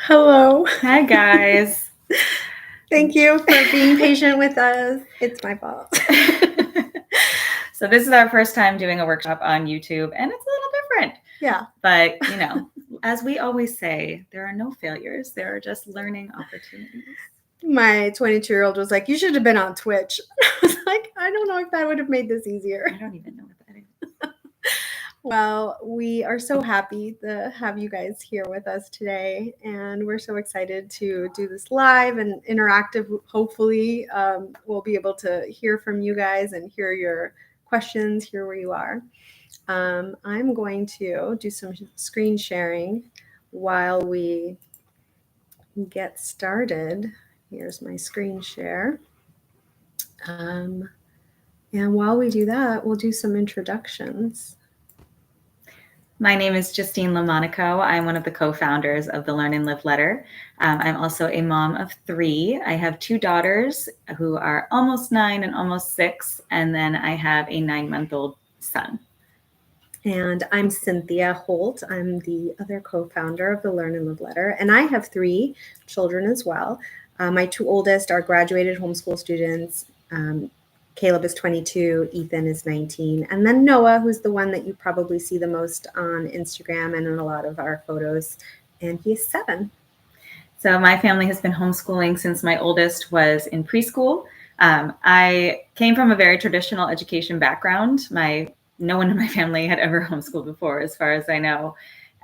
Hello. Hi, guys. Thank you for being patient with us. It's my fault. So this is our first time doing a workshop on YouTube, and it's a little different. Yeah. But, as we always say, there are no failures. There are just learning opportunities. My 22-year-old was like, you should have been on Twitch. I was like, I don't know if that would have made this easier. I don't even know what that is. Well, we are so happy to have you guys here with us today, and we're so excited to do this live and interactive. Hopefully, we'll be able to hear from you guys and hear your questions, hear where you are. I'm going to do some screen sharing while we get started. Here's my screen share. And while we do that, we'll do some introductions. My name is Justine LaMonaco. I'm one of the co-founders of the Learn and Live Letter. I'm also a mom of 3. I have 2 daughters who are almost 9 and almost 6, and then I have a 9-month-old son. And I'm Cynthia Holt. I'm the other co-founder of the Learn and Live Letter, and I have 3 children as well. My 2 oldest are graduated homeschool students. Caleb is 22, Ethan is 19, and then Noah, who's the one that you probably see the most on Instagram and in a lot of our photos, and he is 7. So my family has been homeschooling since my oldest was in preschool. I came from a very traditional education background. No one in my family had ever homeschooled before, as far as I know.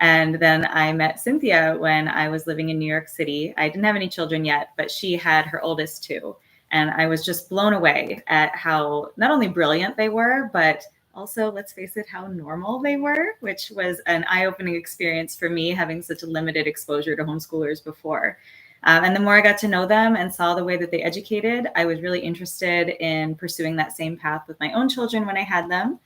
And then I met Cynthia when I was living in New York City. I didn't have any children yet, but she had her oldest 2. And I was just blown away at how not only brilliant they were, but also, let's face it, how normal they were, which was an eye-opening experience for me, having such a limited exposure to homeschoolers before. And the more I got to know them and saw the way that they educated, I was really interested in pursuing that same path with my own children when I had them.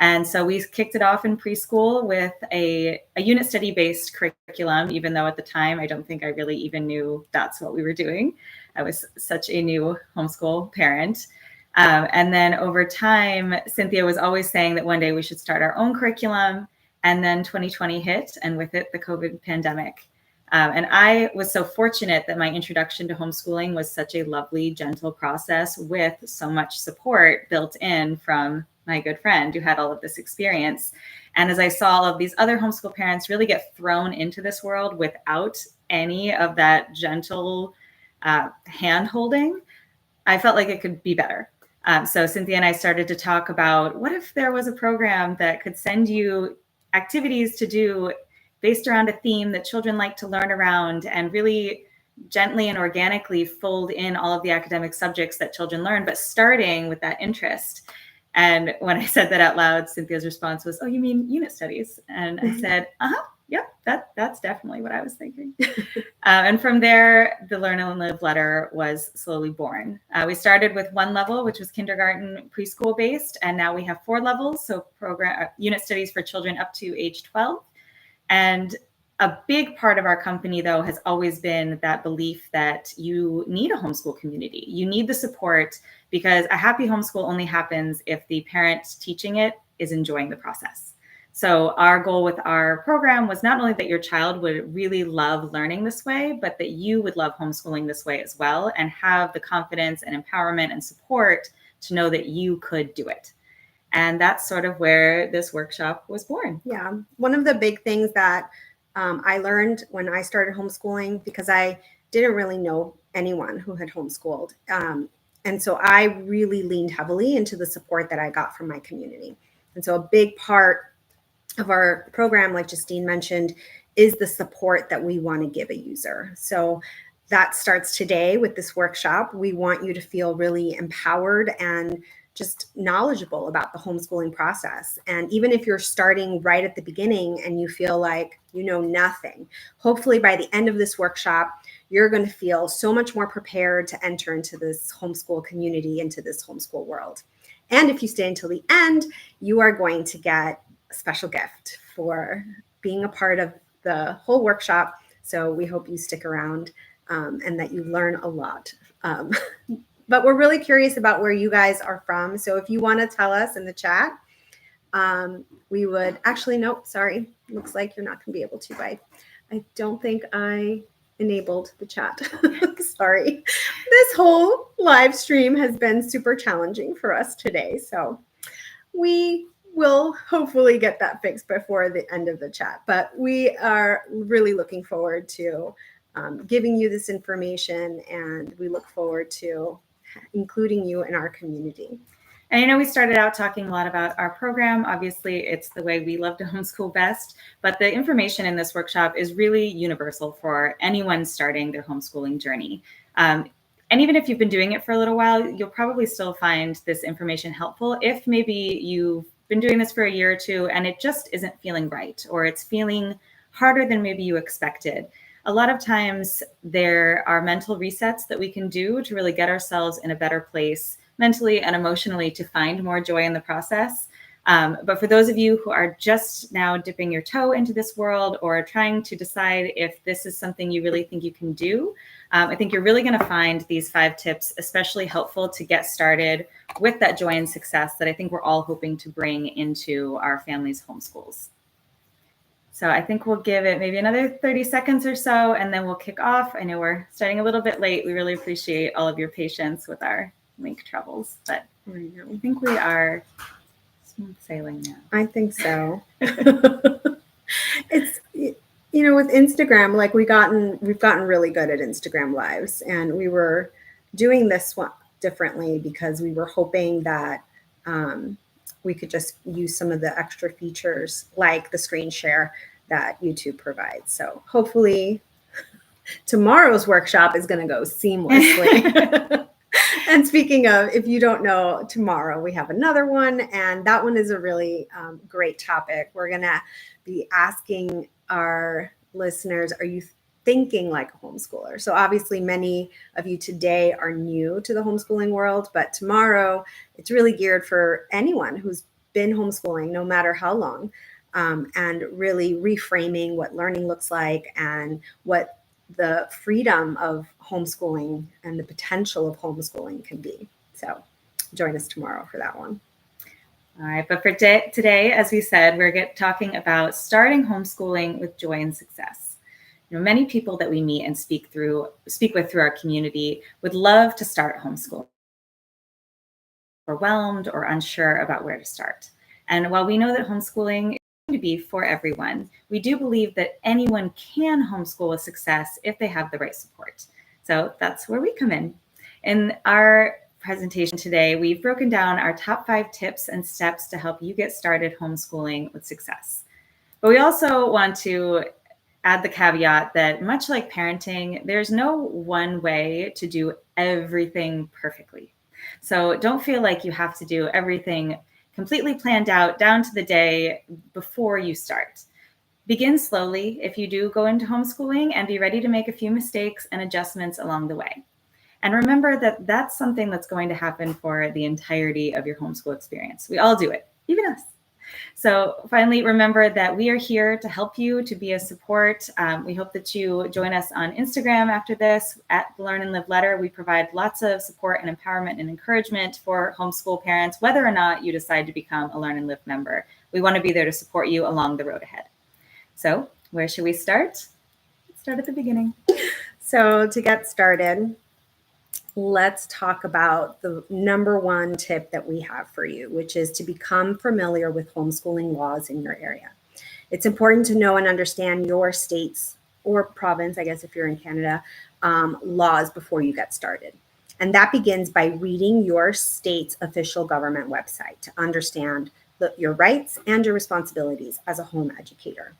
And so we kicked it off in preschool with a unit study-based curriculum, even though at the time I don't think I really even knew that's what we were doing. I was such a new homeschool parent. And then over time, Cynthia was always saying that one day we should start our own curriculum. And then 2020 hit, and with it, the COVID pandemic. And I was so fortunate that my introduction to homeschooling was such a lovely, gentle process with so much support built in from my good friend who had all of this experience. And as I saw all of these other homeschool parents really get thrown into this world without any of that gentle hand holding, I felt like it could be better. So Cynthia and I started to talk about, what if there was a program that could send you activities to do based around a theme that children like to learn around, and really gently and organically fold in all of the academic subjects that children learn, but starting with that interest. And when I said that out loud, Cynthia's response was, "Oh, you mean unit studies?" And I said, yep, that's definitely what I was thinking. And from there, the Learn and Live Letter was slowly born. We started with 1 level, which was kindergarten preschool based, and now we have 4 levels, so unit studies for children up to age 12. And a big part of our company, though, has always been that belief that you need a homeschool community. You need the support, because a happy homeschool only happens if the parent teaching it is enjoying the process. So our goal with our program was not only that your child would really love learning this way, but that you would love homeschooling this way as well, and have the confidence and empowerment and support to know that you could do it. And that's sort of where this workshop was born. Yeah. One of the big things that I learned when I started homeschooling, because I didn't really know anyone who had homeschooled. And so I really leaned heavily into the support that I got from my community. And so a big part of our program, like Justine mentioned, is the support that we want to give a user. So that starts today with this workshop. We want you to feel really empowered and just knowledgeable about the homeschooling process. And even if you're starting right at the beginning and you feel like you know nothing, hopefully by the end of this workshop, you're going to feel so much more prepared to enter into this homeschool community, into this homeschool world. And if you stay until the end, you are going to get a special gift for being a part of the whole workshop. So we hope you stick around and that you learn a lot. But we're really curious about where you guys are from. So if you want to tell us in the chat, we would actually, nope, sorry. Looks like you're not going to be able to. I don't think I enabled the chat. Sorry. This whole live stream has been super challenging for us today. So we will hopefully get that fixed before the end of the chat. But we are really looking forward to giving you this information, and we look forward to including you in our community. And I know we started out talking a lot about our program. Obviously, it's the way we love to homeschool best, but the information in this workshop is really universal for anyone starting their homeschooling journey. And even if you've been doing it for a little while, you'll probably still find this information helpful if maybe you've been doing this for a year or two and it just isn't feeling right, or it's feeling harder than maybe you expected. A lot of times there are mental resets that we can do to really get ourselves in a better place mentally and emotionally to find more joy in the process. But for those of you who are just now dipping your toe into this world or trying to decide if this is something you really think you can do, I think you're really going to find these 5 tips especially helpful to get started with that joy and success that I think we're all hoping to bring into our families' homeschools. So I think we'll give it maybe another 30 seconds or so, and then we'll kick off. I know we're starting a little bit late. We really appreciate all of your patience with our link troubles, but I think we are smooth sailing now. I think so. It's, you know, with Instagram, like we've gotten really good at Instagram lives, and we were doing this one differently because we were hoping that we could just use some of the extra features like the screen share that YouTube provides. So hopefully tomorrow's workshop is going to go seamlessly. And speaking of, if you don't know, tomorrow we have another one, and that one is a really great topic. We're going to be asking our listeners, are you thinking like a homeschooler? So obviously many of you today are new to the homeschooling world, but tomorrow it's really geared for anyone who's been homeschooling, no matter how long, and really reframing what learning looks like and what the freedom of homeschooling and the potential of homeschooling can be. So join us tomorrow for that one. All right, but for today, as we said, we're talking about starting homeschooling with joy and success. You know, many people that we meet and speak with through our community would love to start homeschool, overwhelmed or unsure about where to start. And while we know that homeschooling is going to be for everyone, we do believe that anyone can homeschool with success if they have the right support. So that's where we come in. In our presentation today, we've broken down our top 5 tips and steps to help you get started homeschooling with success. But we also want to add the caveat that much like parenting, there's no one way to do everything perfectly. So don't feel like you have to do everything completely planned out down to the day before you start. Begin slowly if you do go into homeschooling, and be ready to make a few mistakes and adjustments along the way. And remember that that's something that's going to happen for the entirety of your homeschool experience. We all do it, even us. So finally, remember that we are here to help you, to be a support. We hope that you join us on Instagram after this at the Learn and Live Letter. We provide lots of support and empowerment and encouragement for homeschool parents, whether or not you decide to become a Learn and Live member. We want to be there to support you along the road ahead. So where should we start? Let's start at the beginning. So to get started, let's talk about the number 1 tip that we have for you, which is to become familiar with homeschooling laws in your area. It's important to know and understand your state's or province, I guess if you're in Canada, laws before you get started. And that begins by reading your state's official government website to understand your rights and your responsibilities as a home educator.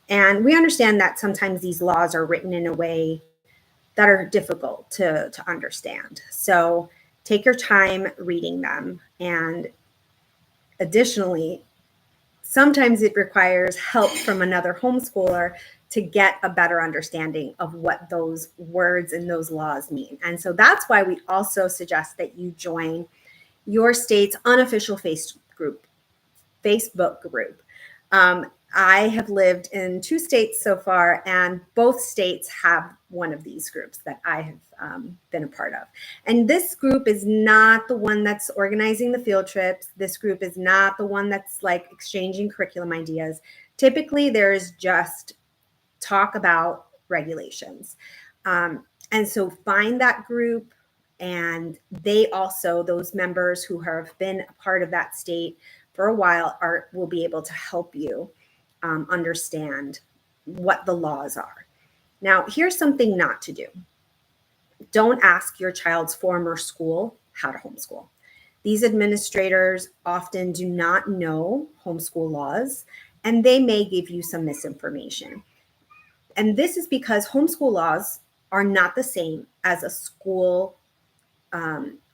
And we understand that sometimes these laws are written in a way that are difficult to understand. So take your time reading them. And additionally, sometimes it requires help from another homeschooler to get a better understanding of what those words and those laws mean. And so that's why we also suggest that you join your state's unofficial Facebook group. I have lived in 2 states so far, and both states have one of these groups that I have been a part of. And this group is not the one that's organizing the field trips. This group is not the one that's exchanging curriculum ideas. Typically, there is just talk about regulations. And so find that group, and they also, those members who have been a part of that state for a while will be able to help you understand what the laws are. Now, here's something not to do. Don't ask your child's former school how to homeschool. These administrators often do not know homeschool laws, and they may give you some misinformation. And this is because homeschool laws are not the same as a school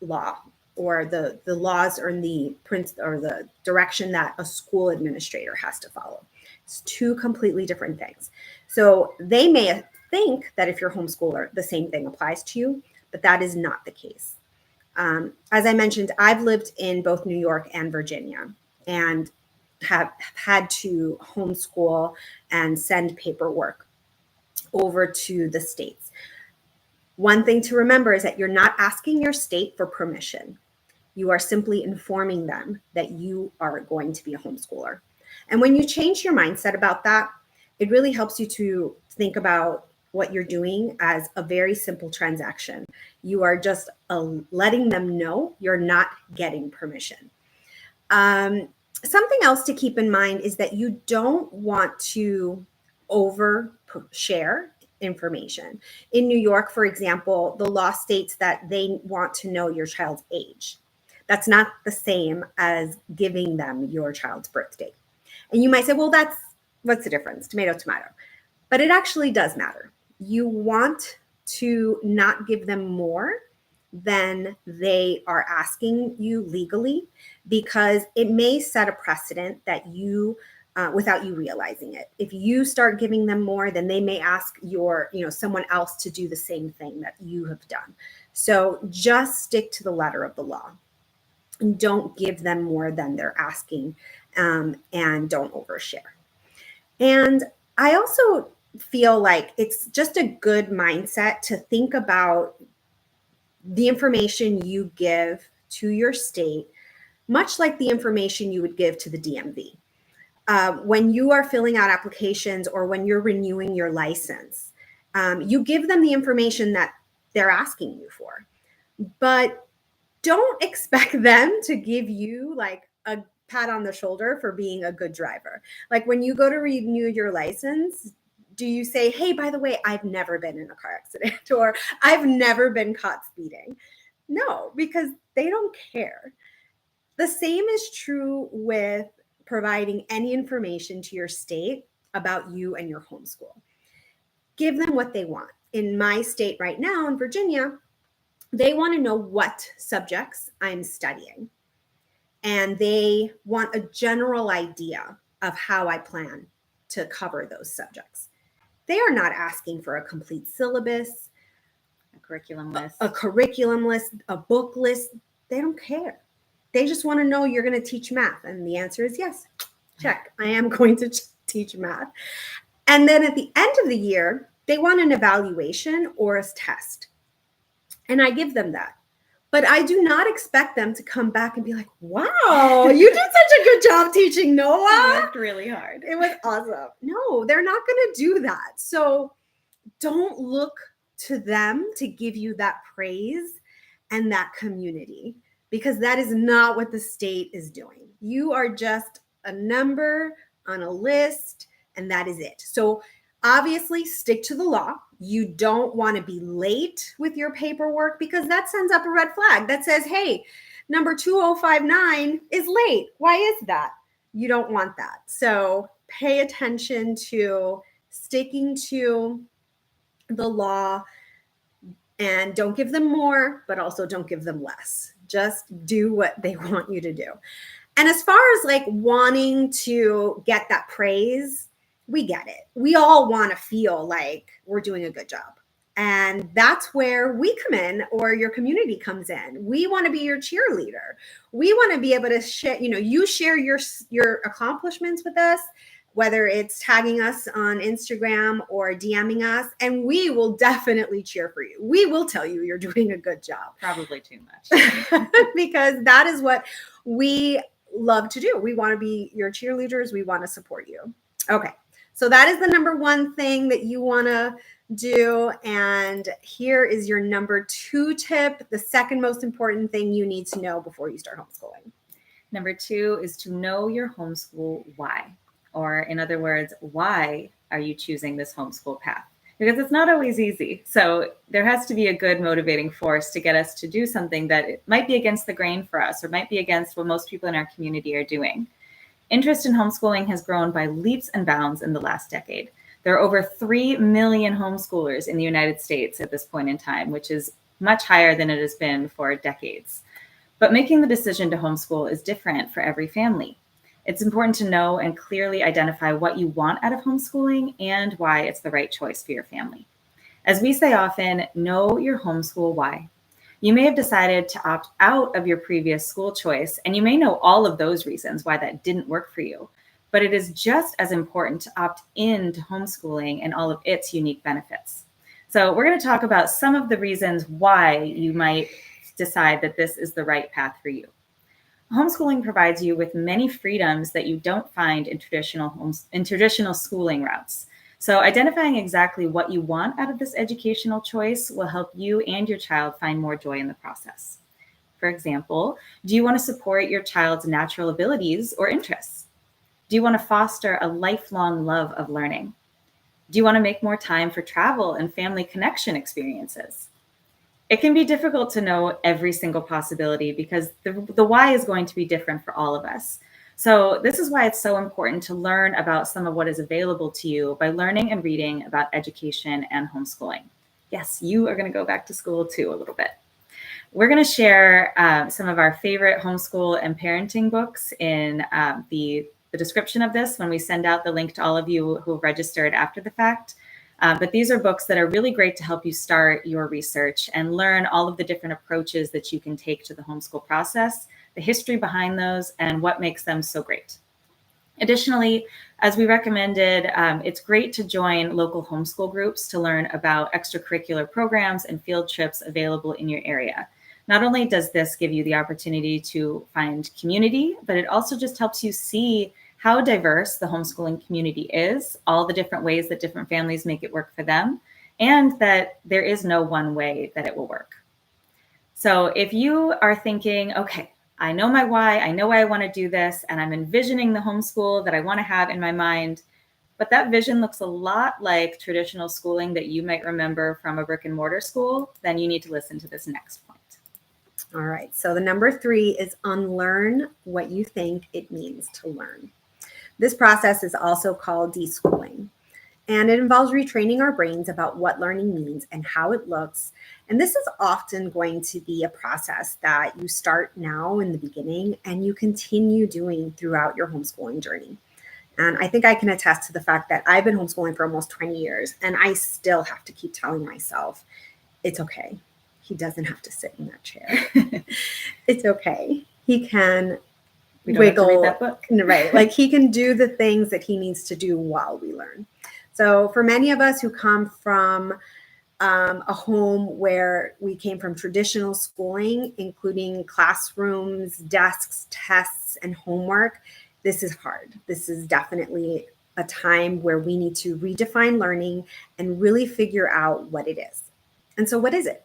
law, or the laws or the direction that a school administrator has to follow. It's two completely different things. So they may think that if you're a homeschooler, the same thing applies to you, but that is not the case. As I mentioned, I've lived in both New York and Virginia, and have had to homeschool and send paperwork over to the states. One thing to remember is that you're not asking your state for permission. You are simply informing them that you are going to be a homeschooler. And when you change your mindset about that, it really helps you to think about what you're doing as a very simple transaction. You are just letting them know you're not getting permission. Something else to keep in mind is that you don't want to overshare information. In New York, for example, the law states that they want to know your child's age. That's not the same as giving them your child's birth date. And you might say, well, what's the difference? Tomato, tomato. But it actually does matter. You want to not give them more than they are asking you legally, because it may set a precedent that you without you realizing it. If you start giving them more, then they may ask someone else to do the same thing that you have done. So just stick to the letter of the law and don't give them more than they're asking, and don't overshare. And I also feel like it's just a good mindset to think about the information you give to your state, much like the information you would give to the DMV. When you are filling out applications or when you're renewing your license, you give them the information that they're asking you for. But don't expect them to give you like a pat on the shoulder for being a good driver. Like when you go to renew your license, do you say, hey, by the way, I've never been in a car accident, or I've never been caught speeding? No, because they don't care. The same is true with providing any information to your state about you and your homeschool. Give them what they want. In my state right now, in Virginia, they want to know what subjects I'm studying. And they want a general idea of how I plan to cover those subjects. They are not asking for a complete syllabus, a curriculum list, a book list. They don't care. They just want to know you're going to teach math. And the answer is yes. Check. I am going to teach math. And then at the end of the year, they want an evaluation or a test. And I give them that. But I do not expect them to come back and be like, wow, you did such a good job teaching Noah. You worked really hard. It was awesome. No, they're not going to do that. So don't look to them to give you that praise and that community, because that is not what the state is doing. You are just a number on a list, and that is it. So obviously stick to the law. You don't want to be late with your paperwork, because that sends up a red flag that says, hey, number 2059 is late. Why is that? You don't want that. So pay attention to sticking to the law, and don't give them more, but also don't give them less. Just do what they want you to do. And as far as like wanting to get that praise, we get it. We all want to feel like we're doing a good job. And that's where we come in, or your community comes in. We want to be your cheerleader. We want to be able to share, you share your accomplishments with us, whether it's tagging us on Instagram or DMing us, and we will definitely cheer for you. We will tell you you're doing a good job. Probably too much. Because that is what we love to do. We want to be your cheerleaders. We want to support you. Okay. So that is the number one thing that you want to do. And here is your number 2 tip, the second most important thing you need to know before you start homeschooling. Number 2 is to know your homeschool why, or in other words, why are you choosing this homeschool path? Because it's not always easy. So there has to be a good motivating force to get us to do something that it might be against the grain for us, or might be against what most people in our community are doing. Interest in homeschooling has grown by leaps and bounds in the last decade. There are over 3 million homeschoolers in the United States at this point in time, which is much higher than it has been for decades. But making the decision to homeschool is different for every family. It's important to know and clearly identify what you want out of homeschooling and why it's the right choice for your family. As we say often, know your homeschool why. You may have decided to opt out of your previous school choice, and you may know all of those reasons why that didn't work for you. But it is just as important to opt into homeschooling and all of its unique benefits. So we're going to talk about some of the reasons why you might decide that this is the right path for you. Homeschooling provides you with many freedoms that you don't find in traditional schooling routes. So identifying exactly what you want out of this educational choice will help you and your child find more joy in the process. For example, do you want to support your child's natural abilities or interests? Do you want to foster a lifelong love of learning? Do you want to make more time for travel and family connection experiences? It can be difficult to know every single possibility because the why is going to be different for all of us. So this is why it's so important to learn about some of what is available to you by learning and reading about education and homeschooling. Yes, you are going to go back to school too a little bit. We're going to share some of our favorite homeschool and parenting books in the description of this when we send out the link to all of you who registered after the fact. But these are books that are really great to help you start your research and learn all of the different approaches that you can take to the homeschool process, the history behind those, and what makes them so great. Additionally, as we recommended, it's great to join local homeschool groups to learn about extracurricular programs and field trips available in your area. Not only does this give you the opportunity to find community, but it also just helps you see how diverse the homeschooling community is, all the different ways that different families make it work for them, and that there is no one way that it will work. So if you are thinking, okay, I know my why, I know why I want to do this, and I'm envisioning the homeschool that I want to have in my mind, but that vision looks a lot like traditional schooling that you might remember from a brick and mortar school, then you need to listen to this next point. All right, so the number 3 is unlearn what you think it means to learn. This process is also called deschooling, and it involves retraining our brains about what learning means and how it looks. And this is often going to be a process that you start now in the beginning and you continue doing throughout your homeschooling journey. And I think I can attest to the fact that I've been homeschooling for almost 20 years, and I still have to keep telling myself, it's okay. He doesn't have to sit in that chair. It's okay. He can We don't wiggle, have to read that book. Right. Like he can do the things that he needs to do while we learn. So for many of us who come from a home where we came from traditional schooling, including classrooms, desks, tests, and homework, this is hard. This is definitely a time where we need to redefine learning and really figure out what it is. And so what is it?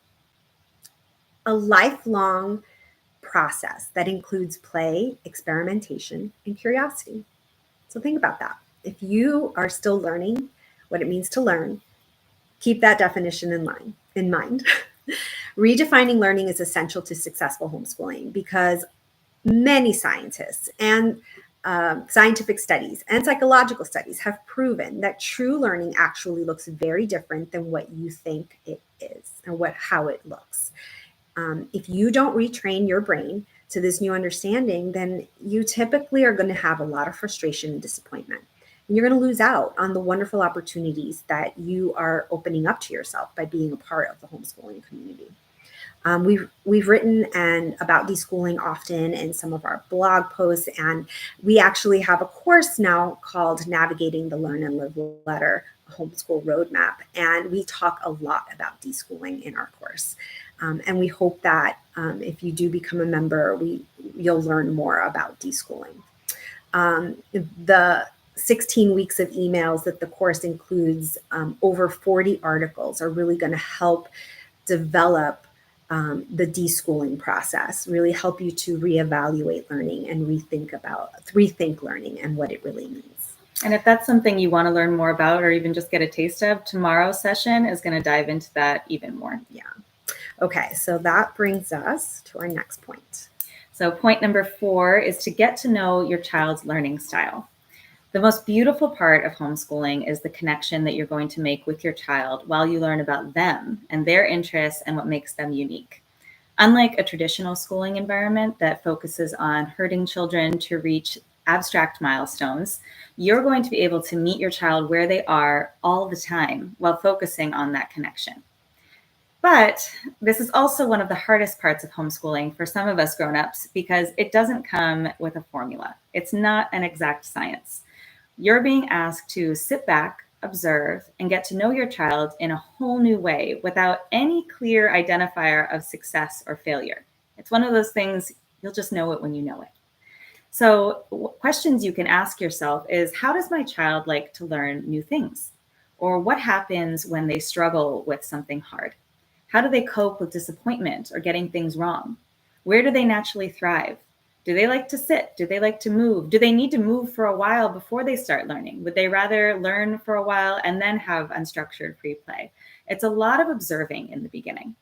A lifelong process that includes play, experimentation, and curiosity. So think about that. If you are still learning what it means to learn, keep that definition in mind. Redefining learning is essential to successful homeschooling because many scientists and scientific studies and psychological studies have proven that true learning actually looks very different than what you think it is and how it looks. If you don't retrain your brain to this new understanding, then you typically are going to have a lot of frustration and disappointment. And you're going to lose out on the wonderful opportunities that you are opening up to yourself by being a part of the homeschooling community. We've written about deschooling often in some of our blog posts, and we actually have a course now called Navigating the Learn and Live Letter, a Homeschool Roadmap, and we talk a lot about deschooling in our course. And we hope that if you do become a member, you'll learn more about deschooling. The 16 weeks of emails that the course includes, over 40 articles, are really going to help develop the deschooling process, really help you to reevaluate learning and rethink learning and what it really means. And if that's something you want to learn more about or even just get a taste of, tomorrow's session is going to dive into that even more. Yeah. Okay, so that brings us to our next point. So point number 4 is to get to know your child's learning style. The most beautiful part of homeschooling is the connection that you're going to make with your child while you learn about them and their interests and what makes them unique. Unlike a traditional schooling environment that focuses on herding children to reach abstract milestones, you're going to be able to meet your child where they are all the time while focusing on that connection. But this is also one of the hardest parts of homeschooling for some of us grown-ups because it doesn't come with a formula. It's not an exact science. You're being asked to sit back, observe, and get to know your child in a whole new way without any clear identifier of success or failure. It's one of those things, you'll just know it when you know it. So questions you can ask yourself is, how does my child like to learn new things? Or what happens when they struggle with something hard? How do they cope with disappointment or getting things wrong? Where do they naturally thrive? Do they like to sit? Do they like to move? Do they need to move for a while before they start learning? Would they rather learn for a while and then have unstructured free play? It's a lot of observing in the beginning.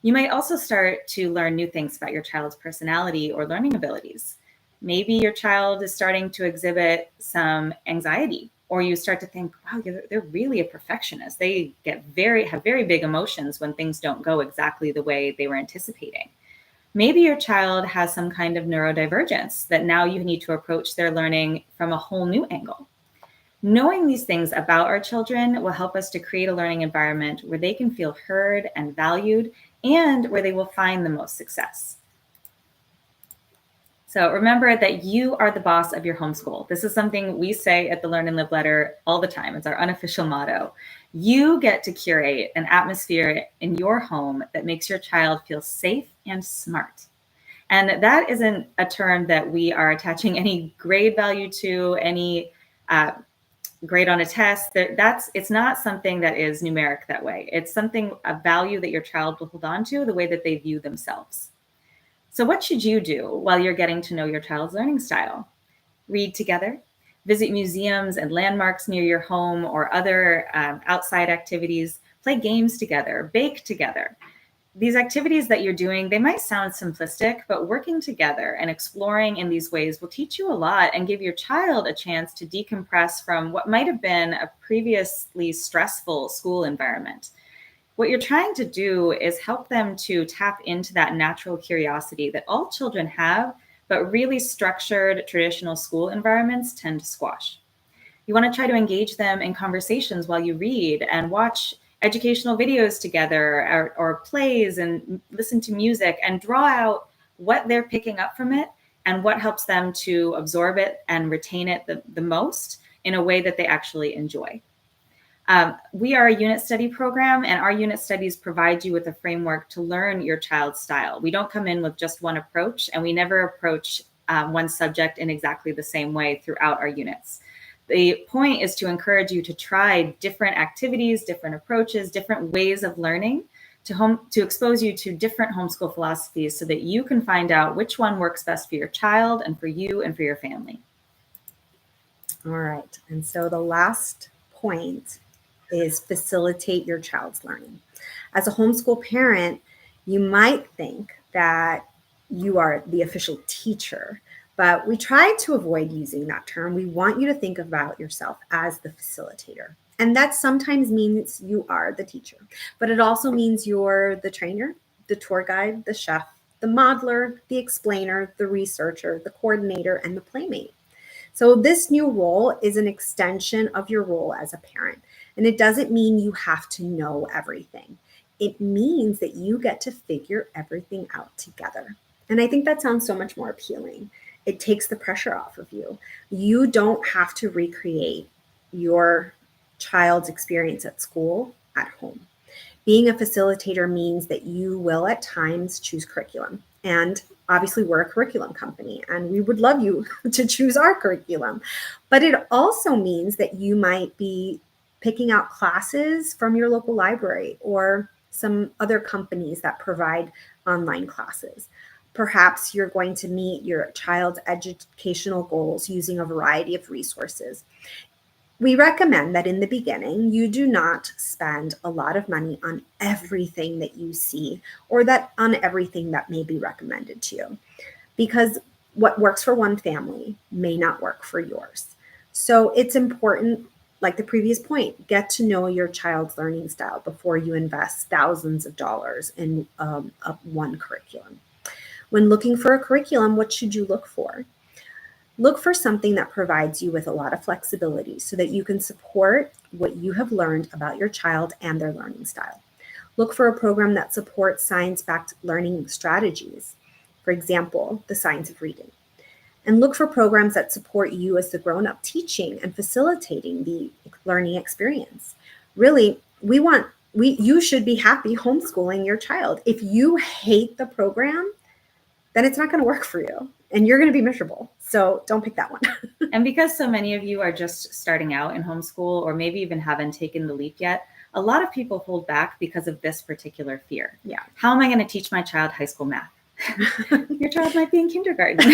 You might also start to learn new things about your child's personality or learning abilities. Maybe your child is starting to exhibit some anxiety, or you start to think, wow, they're really a perfectionist. They have very big emotions when things don't go exactly the way they were anticipating. Maybe your child has some kind of neurodivergence that now you need to approach their learning from a whole new angle. Knowing these things about our children will help us to create a learning environment where they can feel heard and valued and where they will find the most success. So remember that you are the boss of your homeschool. This is something we say at the Learn and Live letter all the time. It's our unofficial motto. You get to curate an atmosphere in your home that makes your child feel safe and smart. And that isn't a term that we are attaching any grade value to, any grade on a test. It's not something that is numeric that way. It's something, a value that your child will hold on to, the way that they view themselves. So what should you do while you're getting to know your child's learning style? Read together, visit museums and landmarks near your home or other outside activities, play games together, bake together. These activities that you're doing, they might sound simplistic, but working together and exploring in these ways will teach you a lot and give your child a chance to decompress from what might have been a previously stressful school environment. What you're trying to do is help them to tap into that natural curiosity that all children have, but really structured traditional school environments tend to squash. You want to try to engage them in conversations while you read and watch educational videos together or plays and listen to music and draw out what they're picking up from it and what helps them to absorb it and retain it the most in a way that they actually enjoy. We are a unit study program, and our unit studies provide you with a framework to learn your child's style. We don't come in with just one approach, and we never approach one subject in exactly the same way throughout our units. The point is to encourage you to try different activities, different approaches, different ways of learning to expose you to different homeschool philosophies so that you can find out which one works best for your child and for you and for your family. All right. And so the last point is facilitate your child's learning. As a homeschool parent, you might think that you are the official teacher, but we try to avoid using that term. We want you to think about yourself as the facilitator. And that sometimes means you are the teacher, but it also means you're the trainer, the tour guide, the chef, the modeler, the explainer, the researcher, the coordinator, and the playmate. So this new role is an extension of your role as a parent. And it doesn't mean you have to know everything. It means that you get to figure everything out together. And I think that sounds so much more appealing. It takes the pressure off of you. You don't have to recreate your child's experience at school at home. Being a facilitator means that you will at times choose curriculum. And obviously, we're a curriculum company, and we would love you to choose our curriculum. But it also means that you might be picking out classes from your local library or some other companies that provide online classes. Perhaps you're going to meet your child's educational goals using a variety of resources. We recommend that in the beginning, you do not spend a lot of money on everything that you see or that on everything that may be recommended to you, because what works for one family may not work for yours. So it's important, like the previous point, get to know your child's learning style before you invest thousands of dollars in one curriculum. When looking for a curriculum, what should you look for? Look for something that provides you with a lot of flexibility so that you can support what you have learned about your child and their learning style. Look for a program that supports science-backed learning strategies, for example, the science of reading. And look for programs that support you as the grown-up teaching and facilitating the learning experience. Really, you should be happy homeschooling your child. If you hate the program, then it's not going to work for you and you're going to be miserable. So don't pick that one. And because so many of you are just starting out in homeschool or maybe even haven't taken the leap yet, a lot of people hold back because of this particular fear. Yeah. How am I going to teach my child high school math? Your child might be in kindergarten.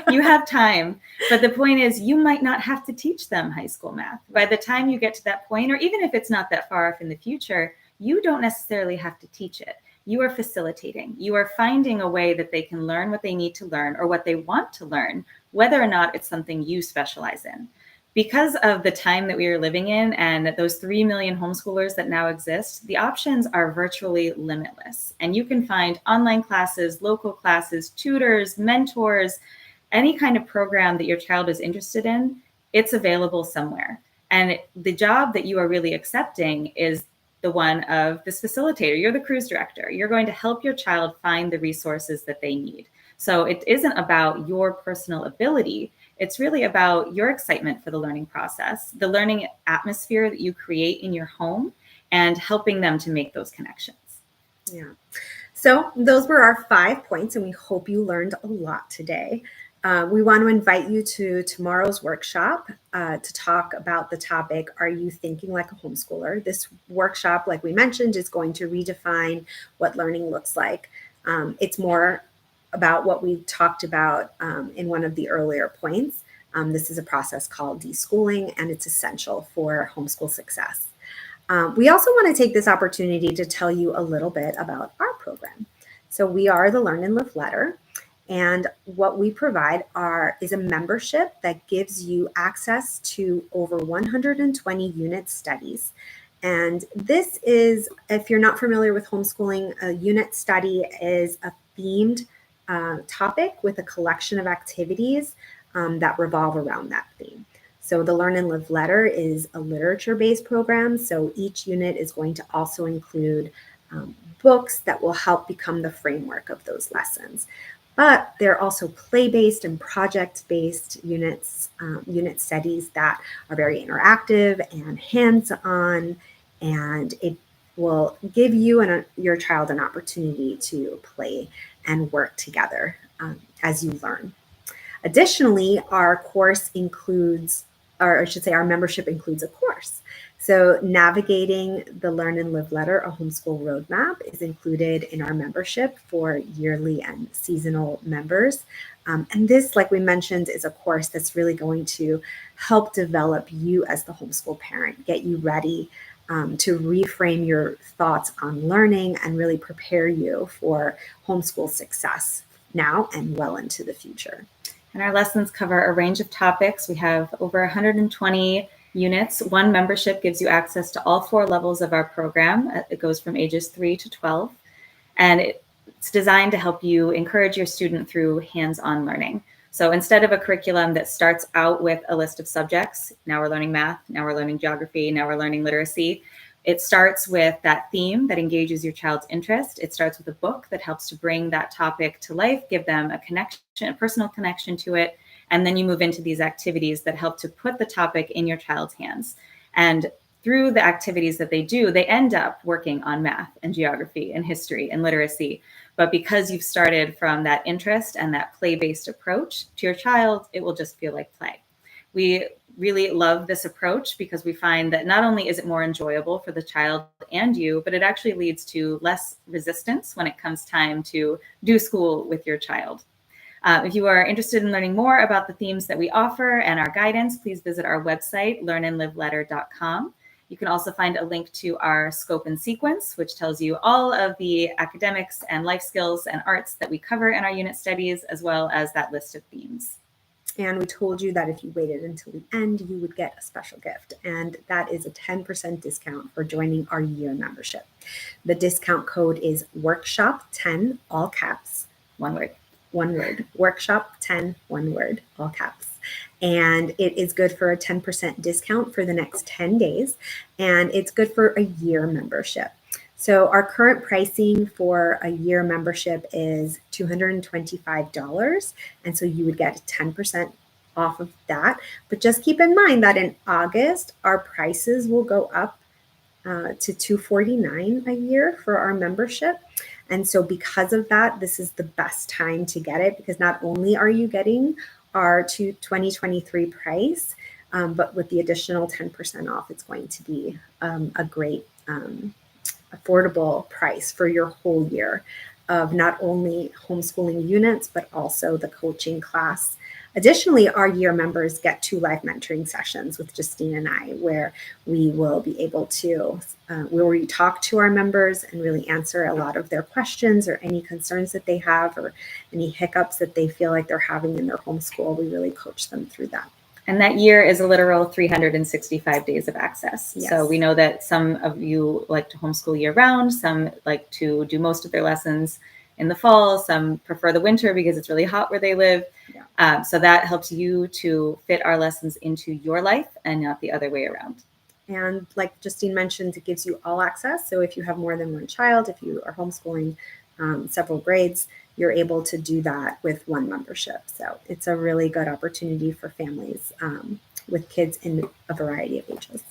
You have time. But the point is, you might not have to teach them high school math. By the time you get to that point, or even if it's not that far off in the future, you don't necessarily have to teach it. You are facilitating. You are finding a way that they can learn what they need to learn or what they want to learn, whether or not it's something you specialize in. Because of the time that we are living in and those 3 million homeschoolers that now exist, the options are virtually limitless. And you can find online classes, local classes, tutors, mentors, any kind of program that your child is interested in, it's available somewhere. And the job that you are really accepting is the one of this facilitator. You're the cruise director. You're going to help your child find the resources that they need. So it isn't about your personal ability. It's really about your excitement for the learning process, the learning atmosphere that you create in your home, and helping them to make those connections. Yeah. So those were our 5 points, and we hope you learned a lot today. We want to invite you to tomorrow's workshop to talk about the topic, are you thinking like a homeschooler? This workshop, like we mentioned, is going to redefine what learning looks like. It's more about what we talked about in one of the earlier points. This is a process called deschooling, and it's essential for homeschool success. We also want to take this opportunity to tell you a little bit about our program. So we are the Learn and Live Letter. And what we provide is a membership that gives you access to over 120 unit studies. And this is, if you're not familiar with homeschooling, a unit study is a themed topic with a collection of activities that revolve around that theme. So the Learn and Live Letter is a literature-based program. So each unit is going to also include books that will help become the framework of those lessons. But they're also play-based and project-based units, unit studies that are very interactive and hands-on, and it will give you and your child an opportunity to play and work together as you learn. Additionally, our course includes, or I should say our membership includes a course. So navigating the Learn and Live Letter, a homeschool roadmap, is included in our membership for yearly and seasonal members. And this, like we mentioned, is a course that's really going to help develop you as the homeschool parent, get you ready to reframe your thoughts on learning and really prepare you for homeschool success now and well into the future. And our lessons cover a range of topics. We have over 120 units. One membership gives you access to all 4 levels of our program. It goes from ages 3 to 12. And it's designed to help you encourage your student through hands-on learning. So instead of a curriculum that starts out with a list of subjects, now we're learning math, now we're learning geography, now we're learning literacy, it starts with that theme that engages your child's interest. It starts with a book that helps to bring that topic to life, give them a connection, a personal connection to it. And then you move into these activities that help to put the topic in your child's hands. And through the activities that they do, they end up working on math and geography and history and literacy. But because you've started from that interest and that play-based approach to your child, it will just feel like play. We really love this approach because we find that not only is it more enjoyable for the child and you, but it actually leads to less resistance when it comes time to do school with your child. If you are interested in learning more about the themes that we offer and our guidance, please visit our website, learnandliveletter.com. You can also find a link to our scope and sequence, which tells you all of the academics and life skills and arts that we cover in our unit studies, as well as that list of themes. And we told you that if you waited until the end, you would get a special gift. And that is a 10% discount for joining our year membership. The discount code is workshop10, all caps. One word. One word. Workshop10, one word, all caps. And it is good for a 10% discount for the next 10 days. And it's good for a year membership. So our current pricing for a year membership is $225. And so you would get 10% off of that. But just keep in mind that in August, our prices will go up to $249 a year for our membership. And so because of that, this is the best time to get it, because not only are you getting our 2023 price, but with the additional 10% off, it's going to be a great affordable price for your whole year of not only homeschooling units, but also the coaching class. Additionally, our year members get 2 live mentoring sessions with Justine and I, where we will be able to, where we talk to our members and really answer a lot of their questions or any concerns that they have or any hiccups that they feel like they're having in their homeschool. We really coach them through that. And that year is a literal 365 days of access. Yes. So we know that some of you like to homeschool year round, some like to do most of their lessons in the fall, some prefer the winter because it's really hot where they live. Yeah. So that helps you to fit our lessons into your life and not the other way around. And like Justine mentioned, it gives you all access. So if you have more than one child, if you are homeschooling several grades, you're able to do that with one membership. So it's a really good opportunity for families with kids in a variety of ages.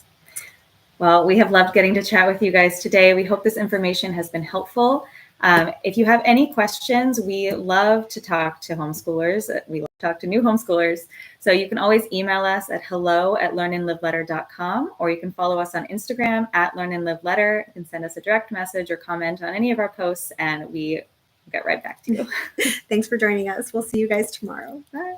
Well, we have loved getting to chat with you guys today. We hope this information has been helpful. If you have any questions, we love to talk to homeschoolers. We love to talk to new homeschoolers. So you can always email us at hello@learnandliveletter.com, or you can follow us on Instagram at learnandliveletter. You can send us a direct message or comment on any of our posts, and we get right back to you. Thanks for joining us. We'll see you guys tomorrow. Bye.